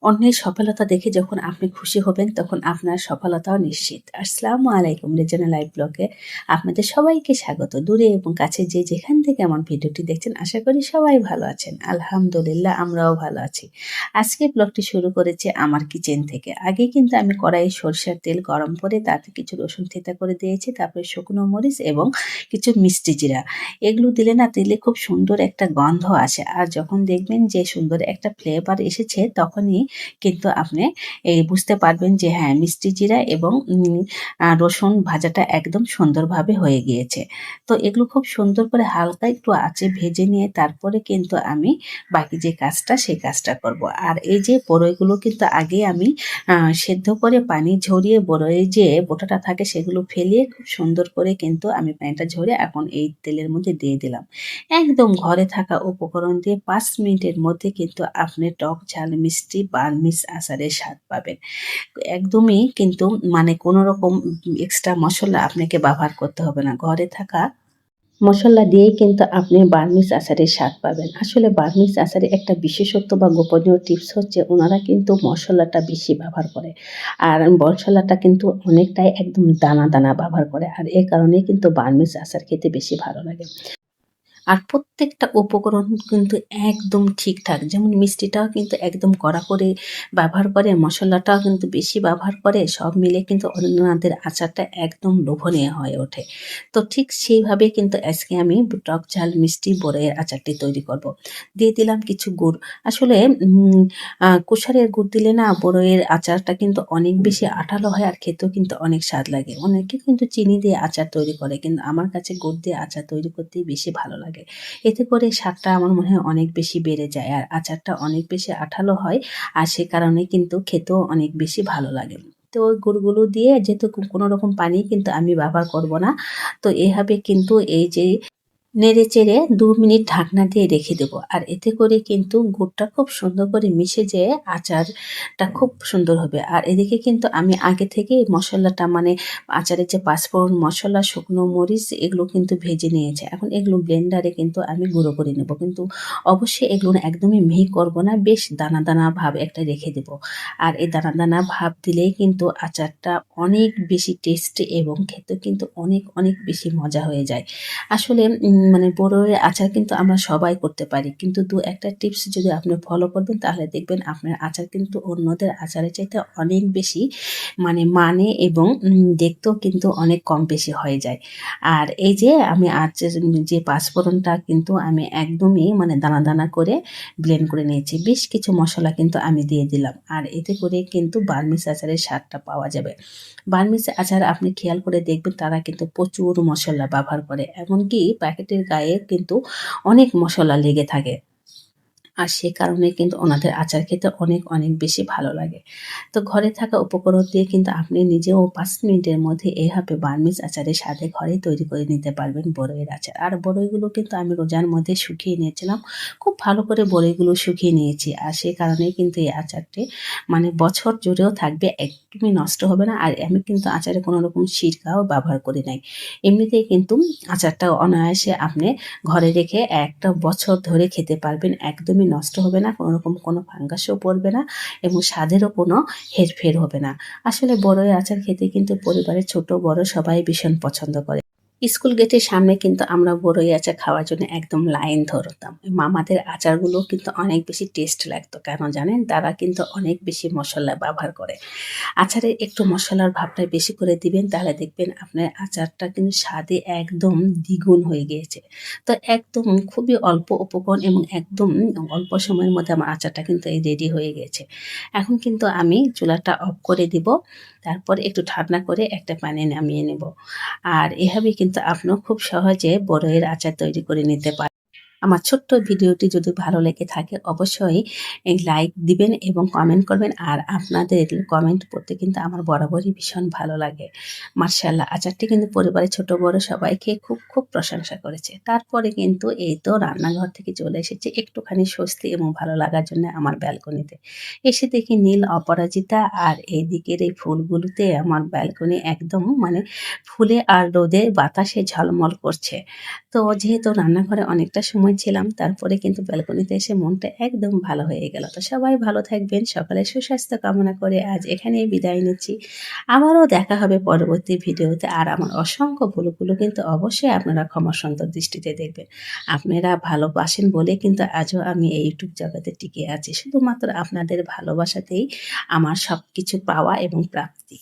অন্যের সফলতা দেখে যখন আপনি খুশি হবেন তখন আপনার সফলতাও নিশ্চিত। আসসালামু আলাইকুম, রেজিনা লাইভ ব্লগে আপনাদের সবাইকে স্বাগত। দূরে এবং কাছে যে যেখান থেকে আমার ভিডিওটি দেখছেন আশা করি সবাই ভালো আছেন। আলহামদুলিল্লাহ আমরাও ভালো আছি। আজকে ব্লগটি শুরু করেছি আমার কিচেন থেকে। আগে কিন্তু আমি কড়াইয়ে সরিষার তেল গরম করে তাতে কিছু রসুন থেঁতা করে দিয়েছি, তারপরে শুকনো মরিচ এবং কিছু মিষ্টি জিরা এগুলো দিলে না তেলে খুব সুন্দর একটা গন্ধ আসে। আর যখন দেখবেন যে সুন্দর একটা ফ্লেভার এসেছে তখনই কিন্তু আপনি এই বুঝতে পারবেন যে হ্যাঁ, মিষ্টি জিরা এবং রসুন ভাজাটা একদম সুন্দরভাবে হয়ে গিয়েছে। তো এগুলো খুব সুন্দর করে হালকা একটু আঁচে ভেজে নিয়ে তারপরে কিন্তু আমি বাকি যে কাজটা সেই কাজটা করব। আর এই যে বড়ইগুলো কিন্তু আগে আমি সেদ্ধ করে পানি ঝরিয়ে বড়ইয়ের যে বোটাটা থাকে সেগুলো ফেলিয়ে খুব সুন্দর করে কিন্তু আমি পানিটা ঝরিয়ে এখন এই তেলের মধ্যে দিয়ে দিলাম। একদম ঘরে থাকা উপকরণ দিয়ে ৫ মিনিটের মধ্যে কিন্তু আপনি টক ঝাল মিষ্টি বার্মিজ আচারের স্বাদ পাবেন। একদমই কিন্তু মানে কোনো রকম এক্সট্রা মসলা আপনাকে ব্যবহার করতে হবে না। ঘরে থাকা মসলা দিয়েই কিন্তু আপনি বার্মিজ আচারের স্বাদ পাবেন। আসলে বার্মিজ আচারের একটা বিশেষত্ব বা গোপনীয় টিপস হচ্ছে ওনারা কিন্তু মসলাটা বেশি ব্যবহার করে। আর মসলাটা কিন্তু অনেকটাই একদম দানা, দানা ব্যবহার করে। আর এ কারণেই কিন্তু বার্মিজ আচার খেতে বেশি ভালো লাগে। আর প্রত্যেকটা উপকরণ কিন্তু একদম ঠিকঠাক। যেমন মিষ্টিটাও কিন্তু একদম কড়া করে ব্যবহার করে, মসলাটাও কিন্তু বেশি ব্যবহার করে। সব মিলে কিন্তু ওনাদের আচারটা একদম লোভনীয় হয়ে ওঠে। তো ঠিক সেইভাবে কিন্তু আজকে আমি টক ঝাল মিষ্টি বড়ইয়ের আচারটি তৈরি করব। দিয়ে দিলাম কিছু গুড়। আসলে কুশারের গুড় দিলে না বড়ইয়ের আচারটা কিন্তু অনেক বেশি আঠালো হয় আর খেতেও কিন্তু অনেক স্বাদ লাগে। অনেকে কিন্তু চিনি দিয়ে আচার তৈরি করে, কিন্তু আমার কাছে গুড় দিয়ে আচার তৈরি করতেই বেশি ভালো লাগে। এতে করে স্বাদটা আমার মনে হয় অনেক বেশি বেড়ে যায় আর আচারটা অনেক বেশি আঠালো হয়। আর সে কারণে কিন্তু খেতেও অনেক বেশি ভালো লাগে। তো ওই গুড়গুলো দিয়ে যেহেতু কোনো রকম পানি কিন্তু আমি ব্যবহার করব না। তো এভাবে কিন্তু এই যে নেড়েচেড়ে ২ মিনিট ঢাকনা দিয়ে রেখে দেব। আর এতে করে কিন্তু গুড়টা খুব সুন্দর করে মিশে যেয়ে আচারটা খুব সুন্দর হবে। আর এদিকে কিন্তু আমি আগে থেকেই মসলাটা মানে আচারের যে পাঁচফোড়ন মসলা, শুকনো মরিচ এগুলো কিন্তু ভেজে নিয়েছি। এখন এগুলো ব্লেন্ডারে কিন্তু আমি গুঁড়ো করে নেব। কিন্তু অবশ্যই এগুলো না একদমই মিহি করব না, বেশ দানা, দানা ভাব একটা রেখে দেব। আর এই দানা, দানা ভাব দিলেই কিন্তু আচারটা অনেক বেশি টেস্টি এবং খেতেও কিন্তু অনেক, অনেক বেশি মজা হয়ে যায়। আসলে মানে বড়ইয়ের আচার কিন্তু আমরা সবাই করতে পারি। কিন্তু ২-১ টা টিপস যদি আপনি ফলো করবেন তাহলে দেখবেন আপনার আচার কিন্তু অন্যদের আচারের চাইতে অনেক বেশি মানে এবং দেখতেও কিন্তু অনেক কম বেশি হয়ে যায়। আর এই যে আমি যে পাঁচফোড়নটা কিন্তু আমি একদমই মানে দানা, দানা করে ব্লেন্ড করে নিয়েছি। বেশ কিছু মসলা কিন্তু আমি দিয়ে দিলাম। আর এতে করে কিন্তু বার্মিজ আচারের স্বাদটা পাওয়া যাবে। বার্মিজ আচার আপনি খেয়াল করে দেখবেন তারা কিন্তু প্রচুর মসলা ব্যবহার করে। এমনকি প্যাকেটের গায়ে কিন্তু অনেক মসলা লেগে থাকে। আর সে কারণে কিন্তু ওনাদের আচার খেতে অনেক, অনেক বেশি ভালো লাগে। তো ঘরে থাকা উপকরণ দিয়ে কিন্তু আপনি নিজেও ৫ মিনিটের মধ্যে এভাবে বার্মিজ আচারের স্বাদে ঘরেই তৈরি করে নিতে পারবেন বড়ইয়ের আচার। আর বড়ইগুলো কিন্তু আমি রোজার মধ্যে শুকিয়ে নিয়েছিলাম। খুব ভালো করে বড়ইগুলো শুকিয়ে নিয়েছি। আর সে কারণেই কিন্তু এই আচারটি মানে বছর জুড়েও থাকবে, একদমই নষ্ট হবে না। আর আমি কিন্তু আচারে কোনো রকম সিরকাও ব্যবহার করি নাই। এমনিতেই কিন্তু আচারটা অনায়াসে আপনি ঘরে রেখে একটা বছর ধরে খেতে পারবেন। একদমই নষ্ট হবে না, কোনো রকম কোনো ফাঙ্গাসও পড়বে না এবং স্বাদেরও কোনো হেরফের হবে না। আসলে বড়ই আচার খেতে কিন্তু পরিবারের ছোট বড় সবাই ভীষণ পছন্দ করে। স্কুল গেটের সামনে কিন্তু আমরা বড়ই আচার খাওয়ার জন্য একদম লাইন ধরতাম। মামাদের আচারগুলো কিন্তু অনেক বেশি টেস্ট লাগতো। কেন জানেন? তারা কিন্তু অনেক বেশি মসলা ব্যবহার করে। আচারে একটু মসলার ভাবটা বেশি করে দিবেন তাহলে দেখবেন আপনার আচারটা কিন্তু স্বাদে একদম দ্বিগুণ হয়ে গিয়েছে। তো একদম খুবই অল্প উপকরণ এবং একদম অল্প সময়ের মধ্যে আমার আচারটা কিন্তু এই রেডি হয়ে গেছে। এখন কিন্তু আমি চুলাটা অফ করে দিব। তারপর একটু ঠান্ডা করে একটা প্যানে নামিয়ে নেব। আর এভাবে কিন্তু আপনিও খুব সহজে বড়ইয়ের আচার তৈরি করে নিতে পারেন। আমার ছোট্ট ভিডিওটি যদি ভালো লেগে থাকে অবশ্যই লাইক দিবেন এবং কমেন্ট করবেন। আর আপনাদের কমেন্ট পড়তে কিন্তু আমার বরাবরই ভীষণ ভালো লাগে। মাশাআল্লাহ আচারটি কিন্তু পরিবারের ছোট বড় সবাই খেয়ে খুব, খুব প্রশংসা করেছে। তারপরে কিন্তু এই তো রান্নাঘর থেকে চলে এসেছি একটুখানি স্বস্তি এবং ভালো লাগার জন্য আমার ব্যালকনিতে। এসে দেখি নীল অপরাজিতা আর এইদিকের এই ফুলগুলোতে আমার ব্যালকনি একদম মানে ফুলে আর রোদে বাতাসে ঝলমল করছে। তো যেহেতু রান্নাঘরে অনেকটা সময় সময় ছিলাম, তারপরে কিন্তু ব্যালকনিতে এসে মনটা একদম ভালো হয়ে গেল। তো সবাই ভালো থাকবেন, সকালের সুস্বাস্থ্য কামনা করে আজ এখানেই বিদায় নিচ্ছি। আবারও দেখা হবে পরবর্তী ভিডিওতে। আর আমার অসংখ্য ভুলগুলো কিন্তু অবশ্যই আপনারা ক্ষমা সুন্দর দৃষ্টিতে দেখবেন। আপনারা ভালোবাসেন বলে কিন্তু আজও আমি এই ইউটিউব জগতে টিকে আছি। শুধুমাত্র আপনাদের ভালোবাসাতেই আমার সবকিছু পাওয়া এবং প্রাপ্তি।